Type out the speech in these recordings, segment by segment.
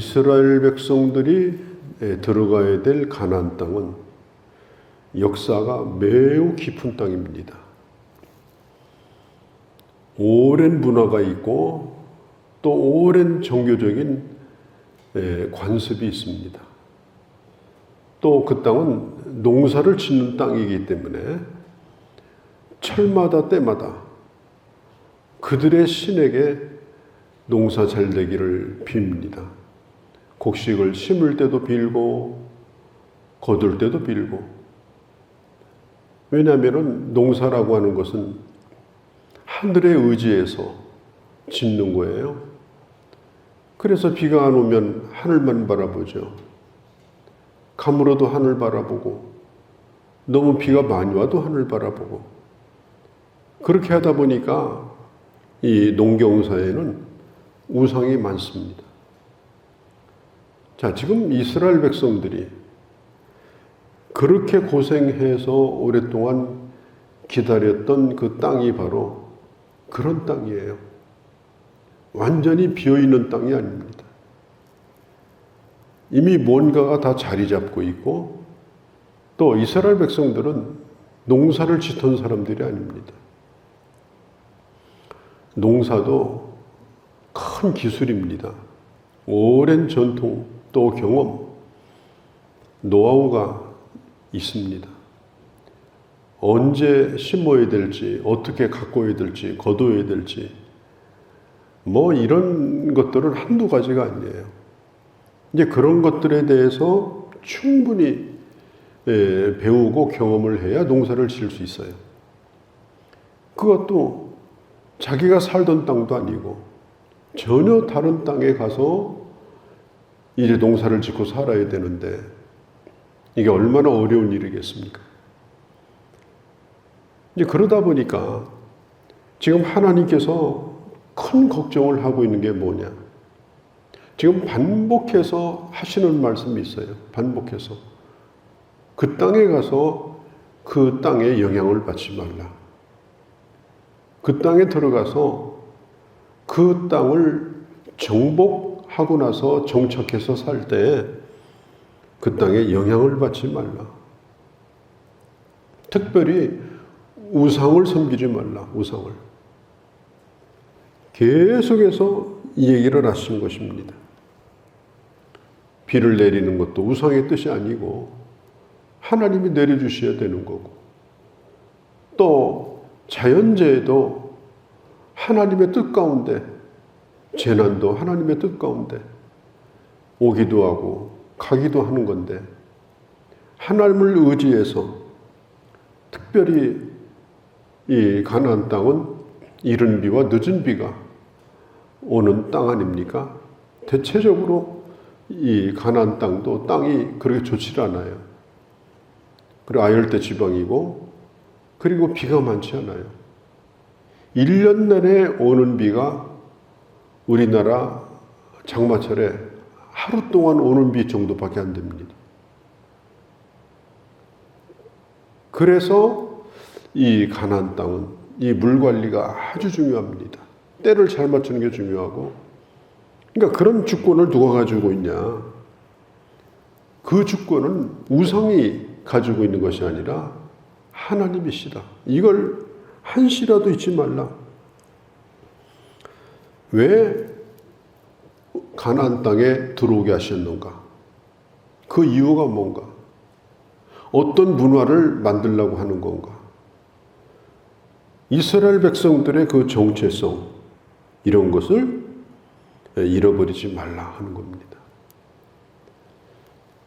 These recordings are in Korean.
이스라엘 백성들이 들어가야 될 가나안 땅은 역사가 매우 깊은 땅입니다. 오랜 문화가 있고 또 오랜 종교적인 관습이 있습니다. 또 그 땅은 농사를 짓는 땅이기 때문에 철마다 때마다 그들의 신에게 농사 잘 되기를 빕니다. 곡식을 심을 때도 빌고 거둘 때도 빌고. 왜냐하면 농사라고 하는 것은 하늘에 의지해서 짓는 거예요. 그래서 비가 안 오면 하늘만 바라보죠. 가물어도 하늘 바라보고, 너무 비가 많이 와도 하늘 바라보고. 그렇게 하다 보니까 이 농경사에는 우상이 많습니다. 자, 지금 이스라엘 백성들이 그렇게 고생해서 오랫동안 기다렸던 그 땅이 바로 그런 땅이에요. 완전히 비어있는 땅이 아닙니다. 이미 뭔가가 다 자리 잡고 있고, 또 이스라엘 백성들은 농사를 짓던 사람들이 아닙니다. 농사도 큰 기술입니다. 오랜 전통, 또 경험, 노하우가 있습니다. 언제 심어야 될지, 어떻게 가꿔야 될지, 거둬야 될지, 이런 것들은 한두 가지가 아니에요. 이제 그런 것들에 대해서 충분히 배우고 경험을 해야 농사를 지을 수 있어요. 그것도 자기가 살던 땅도 아니고 전혀 다른 땅에 가서 이제 농사를 짓고 살아야 되는데 이게 얼마나 어려운 일이겠습니까? 이제 그러다 보니까 지금 하나님께서 큰 걱정을 하고 있는 게 뭐냐? 지금 반복해서 하시는 말씀이 있어요. 반복해서. 그 땅에 가서 그 땅에 영향을 받지 말라. 그 땅에 들어가서 그 땅을 정복하고 나서 정착해서 살 때 그 땅에 영향을 받지 말라. 특별히 우상을 섬기지 말라. 우상을. 계속해서 이 얘기를 하신 것입니다. 비를 내리는 것도 우상의 뜻이 아니고 하나님이 내려주셔야 되는 거고, 또 자연재해도 하나님의 뜻 가운데, 재난도 하나님의 뜻 가운데 오기도 하고 가기도 하는 건데, 하나님을 의지해서 특별히 이 가나안 땅은 이른 비와 늦은 비가 오는 땅 아닙니까? 대체적으로 이 가나안 땅도 땅이 그렇게 좋지 않아요. 그리고 아열대 지방이고, 그리고 비가 많지 않아요. 1년 내내 오는 비가 우리나라 장마철에 하루 동안 오는 비 정도밖에 안 됩니다. 그래서 이 가나안 땅은 이 물 관리가 아주 중요합니다. 때를 잘 맞추는 게 중요하고, 그러니까 그런 주권을 누가 가지고 있냐? 그 주권은 우상이 가지고 있는 것이 아니라 하나님이시다. 이걸 한시라도 잊지 말라. 왜 가나안 땅에 들어오게 하셨는가? 그 이유가 뭔가? 어떤 문화를 만들려고 하는 건가? 이스라엘 백성들의 그 정체성, 이런 것을 잃어버리지 말라 하는 겁니다.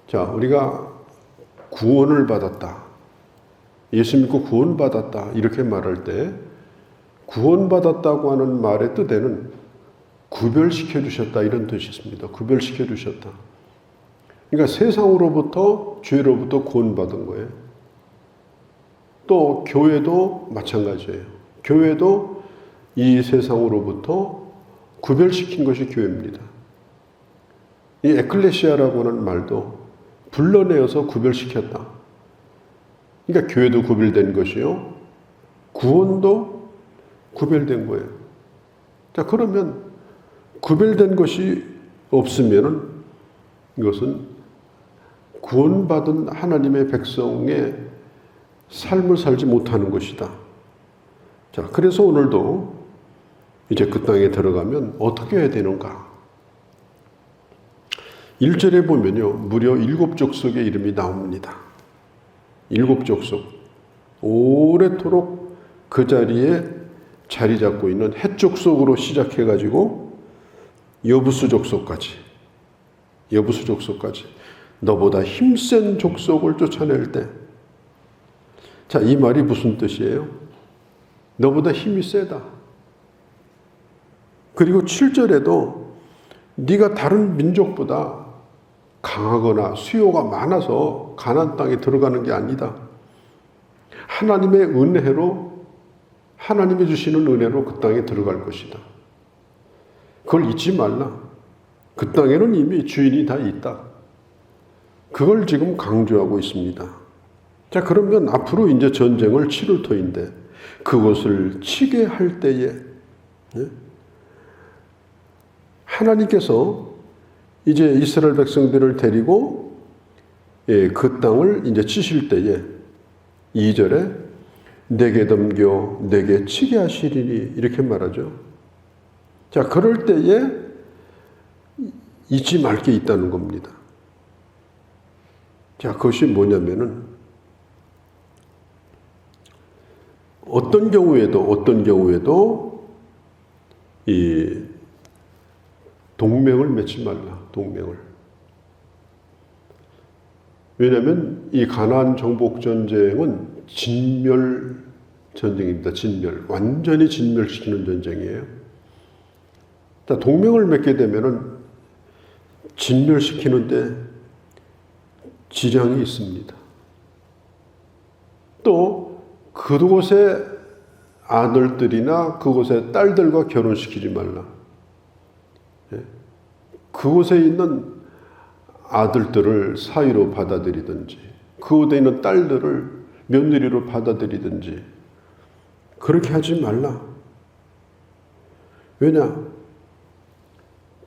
자, 우리가 구원을 받았다, 예수 믿고 구원받았다 이렇게 말할 때 구원받았다고 하는 말의 뜻에는 구별시켜 주셨다 이런 뜻이 있습니다. 구별시켜 주셨다. 그러니까 세상으로부터, 죄로부터 구원받은 거예요. 또 교회도 마찬가지예요. 교회도 이 세상으로부터 구별시킨 것이 교회입니다. 이 에클레시아라고 하는 말도 불러내어서 구별시켰다. 그러니까 교회도 구별된 것이요, 구원도 구별된 거예요. 자, 그러면 구별된 것이 없으면은 이것은 구원받은 하나님의 백성의 삶을 살지 못하는 것이다. 자, 그래서 오늘도 이제 그 땅에 들어가면 어떻게 해야 되는가? 1절에 보면요, 무려 7족속의 이름이 나옵니다. 7족속. 오래도록 그 자리에 자리 잡고 있는 헷 족속으로 시작해가지고 여부수 족속까지 너보다 힘센 족속을 쫓아낼 때, 자, 이 말이 무슨 뜻이에요? 너보다 힘이 세다. 그리고 7절에도 네가 다른 민족보다 강하거나 수요가 많아서 가나안 땅에 들어가는 게 아니다. 하나님의 은혜로, 하나님이 주시는 은혜로 그 땅에 들어갈 것이다. 그걸 잊지 말라. 그 땅에는 이미 주인이 다 있다. 그걸 지금 강조하고 있습니다. 자, 그러면 앞으로 이제 전쟁을 치를 터인데 그것을 치게 할 때에 하나님께서 이제 이스라엘 백성들을 데리고 그 땅을 이제 치실 때에 2절에 내게 넘겨 내게 치게 하시리니 이렇게 말하죠. 자, 그럴 때에 잊지 말 게 있다는 겁니다. 자, 그것이 뭐냐면은 어떤 경우에도 이 동맹을 맺지 말라. 동맹을. 왜냐하면 이 가나안 정복 전쟁은 진멸 전쟁입니다. 진멸. 완전히 진멸시키는 전쟁이에요. 자, 동맹을 맺게 되면은 진멸시키는데 지장이 있습니다. 또 그곳의 아들들이나 그곳의 딸들과 결혼시키지 말라. 그곳에 있는 아들들을 사위로 받아들이든지 그곳에 있는 딸들을 며느리로 받아들이든지 그렇게 하지 말라. 왜냐?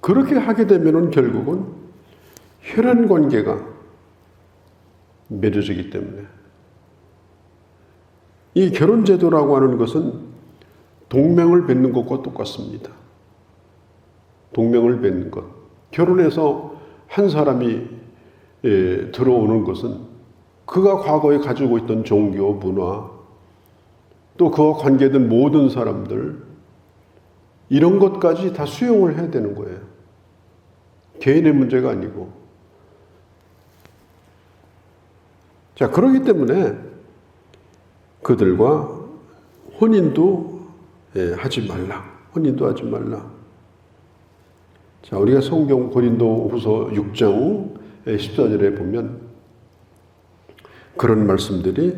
그렇게 하게 되면은 결국은 혈연 관계가 맺어지기 때문에 이 결혼제도라고 하는 것은 동맹을 맺는 것과 똑같습니다. 동맹을 맺는 것. 결혼해서 한 사람이 들어오는 것은 그가 과거에 가지고 있던 종교, 문화, 또 그와 관계된 모든 사람들, 이런 것까지 다 수용을 해야 되는 거예요. 개인의 문제가 아니고. 자, 그렇기 때문에 그들과 혼인도 하지 말라. 혼인도 하지 말라. 자, 우리가 성경 고린도후서 6장 14절에 보면 그런 말씀들이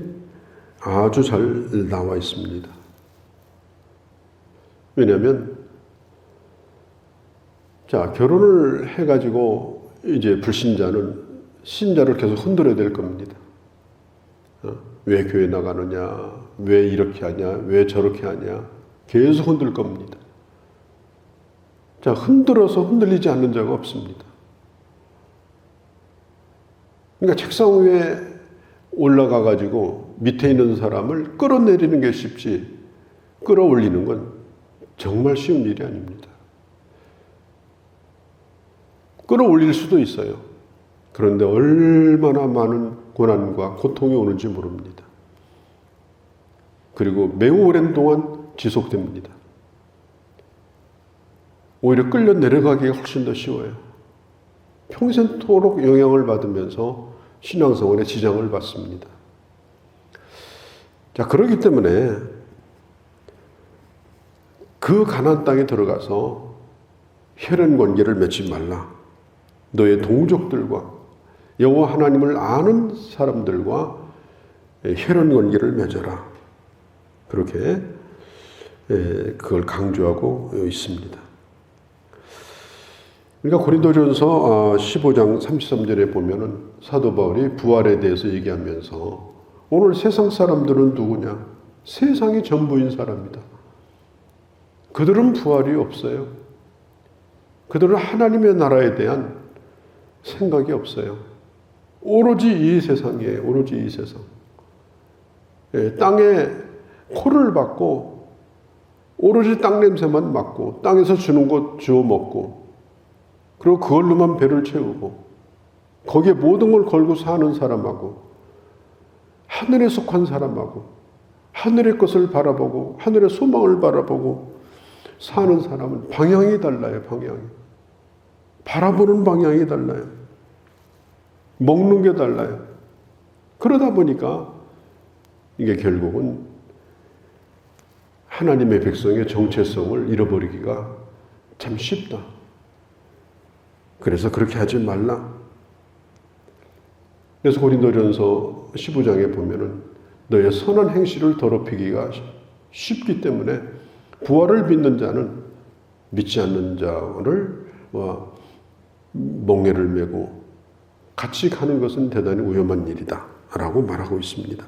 아주 잘 나와 있습니다. 왜냐하면 자, 결혼을 해가지고 이제 불신자는 신자를 계속 흔들어야 될 겁니다. 왜 교회 나가느냐, 왜 이렇게 하냐, 왜 저렇게 하냐, 계속 흔들 겁니다. 자, 흔들어서 흔들리지 않는 자가 없습니다. 그러니까 책상 위에 올라가가지고 밑에 있는 사람을 끌어내리는 게 쉽지, 끌어올리는 건 정말 쉬운 일이 아닙니다. 끌어올릴 수도 있어요. 그런데 얼마나 많은 고난과 고통이 오는지 모릅니다. 그리고 매우 오랜 동안 지속됩니다. 오히려 끌려 내려가기가 훨씬 더 쉬워요. 평생토록 영향을 받으면서 신앙생활에 지장을 받습니다. 자, 그렇기 때문에 그 가나안 땅에 들어가서 혈연 관계를 맺지 말라. 너의 동족들과 여호와 하나님을 아는 사람들과 혈연 관계를 맺어라. 그렇게 그걸 강조하고 있습니다. 그러니까 고린도전서 15장 33절에 보면은 사도 바울이 부활에 대해서 얘기하면서 오늘 세상 사람들은 누구냐? 세상이 전부인 사람이다. 그들은 부활이 없어요. 그들은 하나님의 나라에 대한 생각이 없어요. 오로지 이 세상이에요. 오로지 이 세상. 예, 땅에 코를 박고 오로지 땅 냄새만 맡고 땅에서 주는 것 주워 먹고 그리고 그걸로만 배를 채우고 거기에 모든 걸 걸고 사는 사람하고 하늘에 속한 사람하고 하늘의 것을 바라보고 하늘의 소망을 바라보고 사는 사람은 방향이 달라요. 방향이. 바라보는 방향이 달라요. 먹는 게 달라요. 그러다 보니까 이게 결국은 하나님의 백성의 정체성을 잃어버리기가 참 쉽다. 그래서 그렇게 하지 말라. 그래서 고린도전서 15장에 보면은 너의 선한 행실을 더럽히기가 쉽기 때문에 부활을 믿는 자는 믿지 않는 자를 멍에를 메고 같이 가는 것은 대단히 위험한 일이다 라고 말하고 있습니다.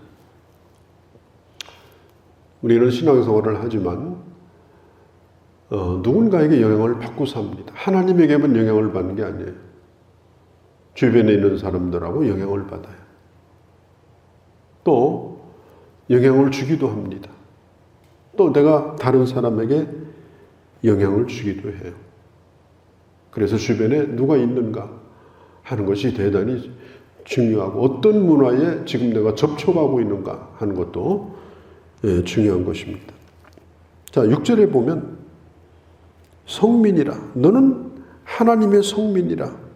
우리는 신앙생활을 하지만 누군가에게 영향을 받고 삽니다. 하나님에게만 영향을 받는 게 아니에요. 주변에 있는 사람들하고 영향을 받아요. 또 영향을 주기도 합니다. 또 내가 다른 사람에게 영향을 주기도 해요. 그래서 주변에 누가 있는가 하는 것이 대단히 중요하고 어떤 문화에 지금 내가 접촉하고 있는가 하는 것도 중요한 것입니다. 자, 6절에 보면 성민이라 너는 하나님의 성민이라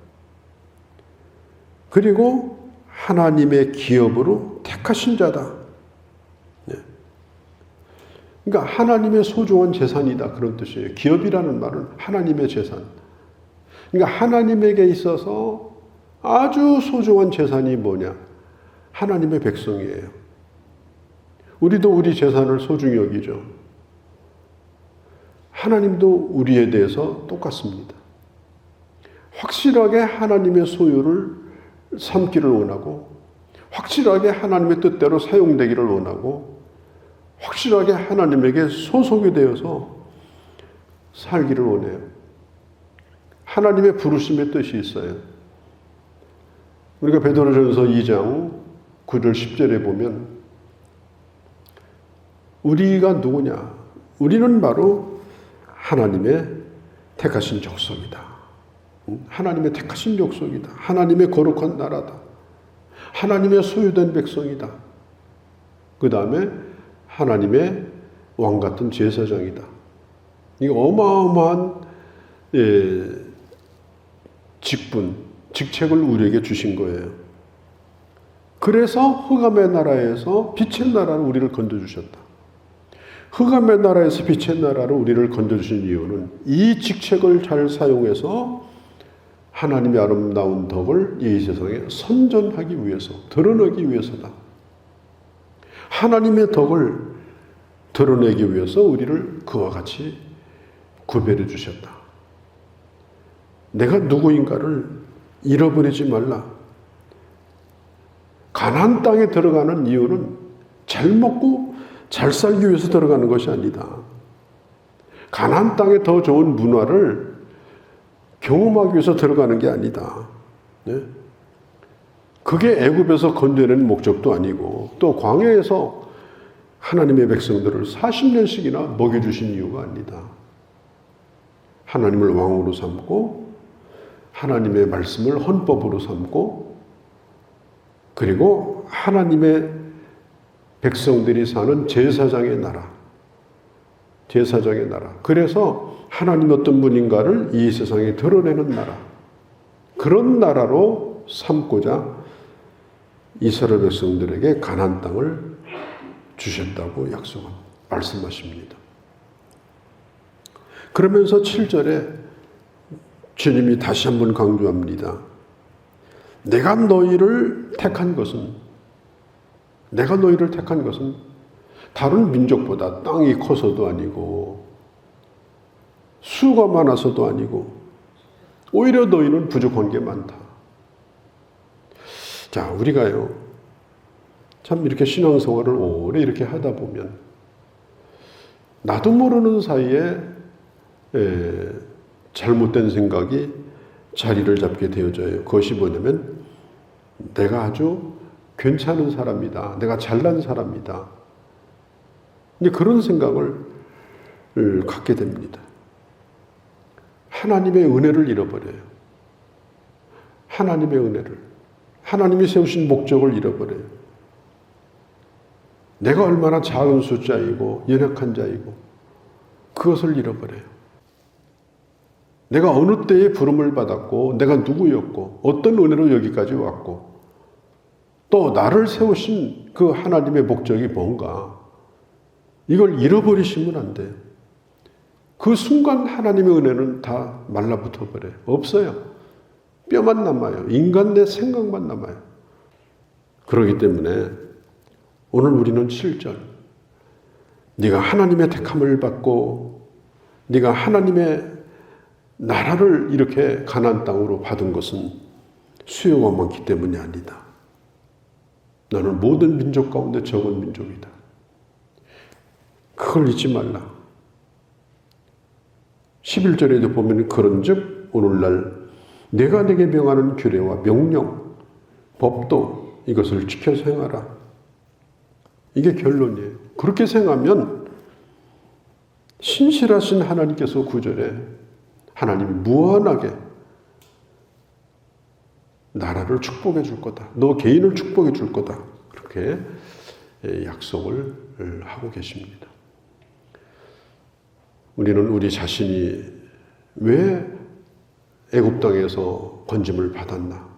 그리고 하나님의 기업으로 택하신 자다. 그러니까 하나님의 소중한 재산이다 그런 뜻이에요. 기업이라는 말은 하나님의 재산. 그러니까 하나님에게 있어서 아주 소중한 재산이 뭐냐? 하나님의 백성이에요. 우리도 우리 재산을 소중히 여기죠. 하나님도 우리에 대해서 똑같습니다. 확실하게 하나님의 소유를 삼기를 원하고 확실하게 하나님의 뜻대로 사용되기를 원하고 확실하게 하나님에게 소속이 되어서 살기를 원해요. 하나님의 부르심의 뜻이 있어요. 우리가 베드로전서 2장 9절 10절에 보면 우리가 누구냐? 우리는 바로 하나님의 택하신 족속이다. 하나님의 택하신 족속이다. 하나님의 거룩한 나라다. 하나님의 소유된 백성이다. 그 다음에 하나님의 왕같은 제사장이다. 이 어마어마한 직책을 우리에게 주신 거예요. 그래서 흑암의 나라에서 빛의 나라로 우리를 건져주셨다. 흑암의 나라에서 빛의 나라로 우리를 건져주신 이유는 이 직책을 잘 사용해서 하나님의 아름다운 덕을 이 세상에 선전하기 위해서, 드러내기 위해서다. 하나님의 덕을 드러내기 위해서 우리를 그와 같이 구별해 주셨다. 내가 누구인가를 잃어버리지 말라. 가나안 땅에 들어가는 이유는 잘 먹고 잘 살기 위해서 들어가는 것이 아니다. 가나안 땅에 더 좋은 문화를 경험하기 위해서 들어가는 게 아니다. 네? 그게 애굽에서 건져내는 목적도 아니고 또 광야에서 하나님의 백성들을 40년씩이나 먹여주신 이유가 아니다. 하나님을 왕으로 삼고 하나님의 말씀을 헌법으로 삼고 그리고 하나님의 백성들이 사는 제사장의 나라. 제사장의 나라. 그래서 하나님 어떤 분인가를 이 세상에 드러내는 나라. 그런 나라로 삼고자 이스라엘 백성들에게 가나안 땅을 주셨다고 말씀하십니다. 그러면서 7절에 주님이 다시 한번 강조합니다. 내가 너희를 택한 것은 다른 민족보다 땅이 커서도 아니고 수가 많아서도 아니고 오히려 너희는 부족한 게 많다. 자, 우리가요 참 이렇게 신앙생활을 오래 이렇게 하다 보면 나도 모르는 사이에 잘못된 생각이 자리를 잡게 되어져요. 그것이 뭐냐면 내가 아주 괜찮은 사람이다. 내가 잘난 사람이다. 이제 그런 생각을 갖게 됩니다. 하나님의 은혜를 잃어버려요. 하나님의 은혜를. 하나님이 세우신 목적을 잃어버려요. 내가 얼마나 작은 숫자이고 연약한 자이고 그것을 잃어버려요. 내가 어느 때에 부름을 받았고 내가 누구였고 어떤 은혜로 여기까지 왔고 또 나를 세우신 그 하나님의 목적이 뭔가 이걸 잃어버리시면 안 돼요. 그 순간 하나님의 은혜는 다 말라붙어 버려요. 없어요. 뼈만 남아요. 인간 내 생각만 남아요. 그렇기 때문에 오늘 우리는 7절 네가 하나님의 택함을 받고 네가 하나님의 나라를 이렇게 가나안 땅으로 받은 것은 수요가 많기 때문이 아니다. 너는 모든 민족 가운데 적은 민족이다. 그걸 잊지 말라. 11절에도 보면 그런즉 오늘날 내가 네게 명하는 규례와 명령, 법도 이것을 지켜서 행하라. 이게 결론이에요. 그렇게 생각하면 신실하신 하나님께서 9절에 하나님이 무한하게 나라를 축복해 줄 거다. 너 개인을 축복해 줄 거다. 그렇게 약속을 하고 계십니다. 우리는 우리 자신이 왜 애굽 땅에서 건짐을 받았나?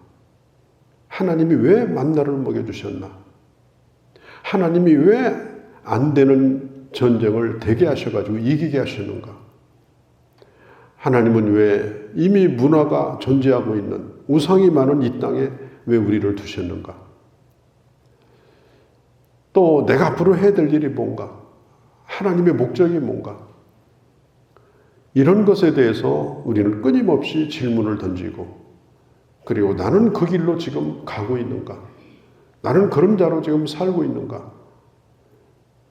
하나님이 왜 만나를 먹여주셨나? 하나님이 왜 안 되는 전쟁을 되게 하셔가지고 이기게 하시는가? 하나님은 왜 이미 문화가 존재하고 있는 우상이 많은 이 땅에 왜 우리를 두셨는가? 또 내가 앞으로 해야 될 일이 뭔가? 하나님의 목적이 뭔가? 이런 것에 대해서 우리는 끊임없이 질문을 던지고 그리고 나는 그 길로 지금 가고 있는가? 나는 그런 자로 지금 살고 있는가?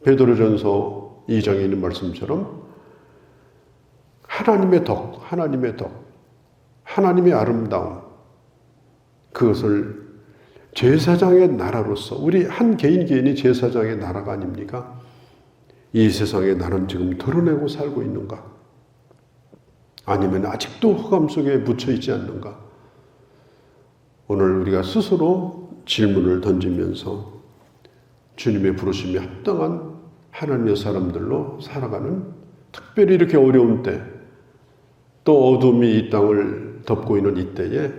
베드로전서 2장에 있는 말씀처럼 하나님의 덕, 하나님의 아름다움 그것을 제사장의 나라로서 우리 한 개인이 제사장의 나라가 아닙니까? 이 세상에 나는 지금 드러내고 살고 있는가? 아니면 아직도 흑암 속에 묻혀 있지 않는가? 오늘 우리가 스스로 질문을 던지면서 주님의 부르심에 합당한 하나님의 사람들로 살아가는 특별히 이렇게 어려운 때 또 어둠이 이 땅을 덮고 있는 이때에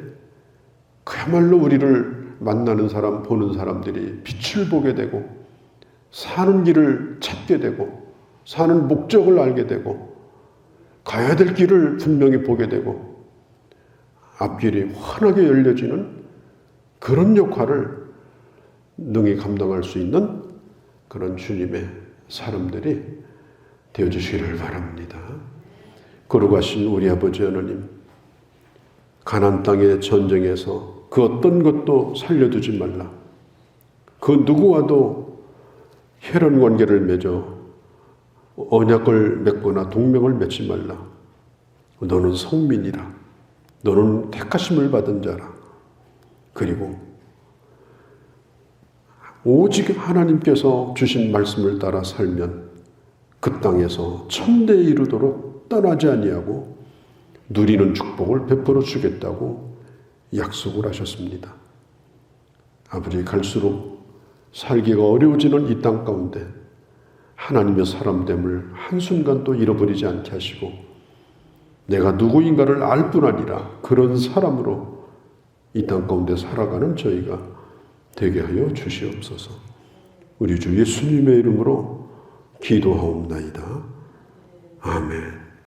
그야말로 우리를 만나는 사람, 보는 사람들이 빛을 보게 되고 사는 길을 찾게 되고 사는 목적을 알게 되고 가야 될 길을 분명히 보게 되고 앞길이 환하게 열려지는 그런 역할을 능히 감당할 수 있는 그런 주님의 사람들이 되어주시기를 바랍니다. 거룩하신 우리 아버지 하나님, 가나안 땅의 전쟁에서 그 어떤 것도 살려두지 말라. 그 누구와도 혈연 관계를 맺어 언약을 맺거나 동맹을 맺지 말라. 너는 성민이라. 너는 택하심을 받은 자라. 그리고 오직 하나님께서 주신 말씀을 따라 살면 그 땅에서 천대에 이르도록 떠나지 아니하고 누리는 축복을 베풀어 주겠다고 약속을 하셨습니다. 아버지, 갈수록 살기가 어려워지는 이 땅 가운데 하나님의 사람됨을 한순간도 잃어버리지 않게 하시고 내가 누구인가를 알 뿐 아니라 그런 사람으로 이 땅 가운데 살아가는 저희가 되게 하여 주시옵소서. 우리 주 예수님의 이름으로 기도하옵나이다. 아멘.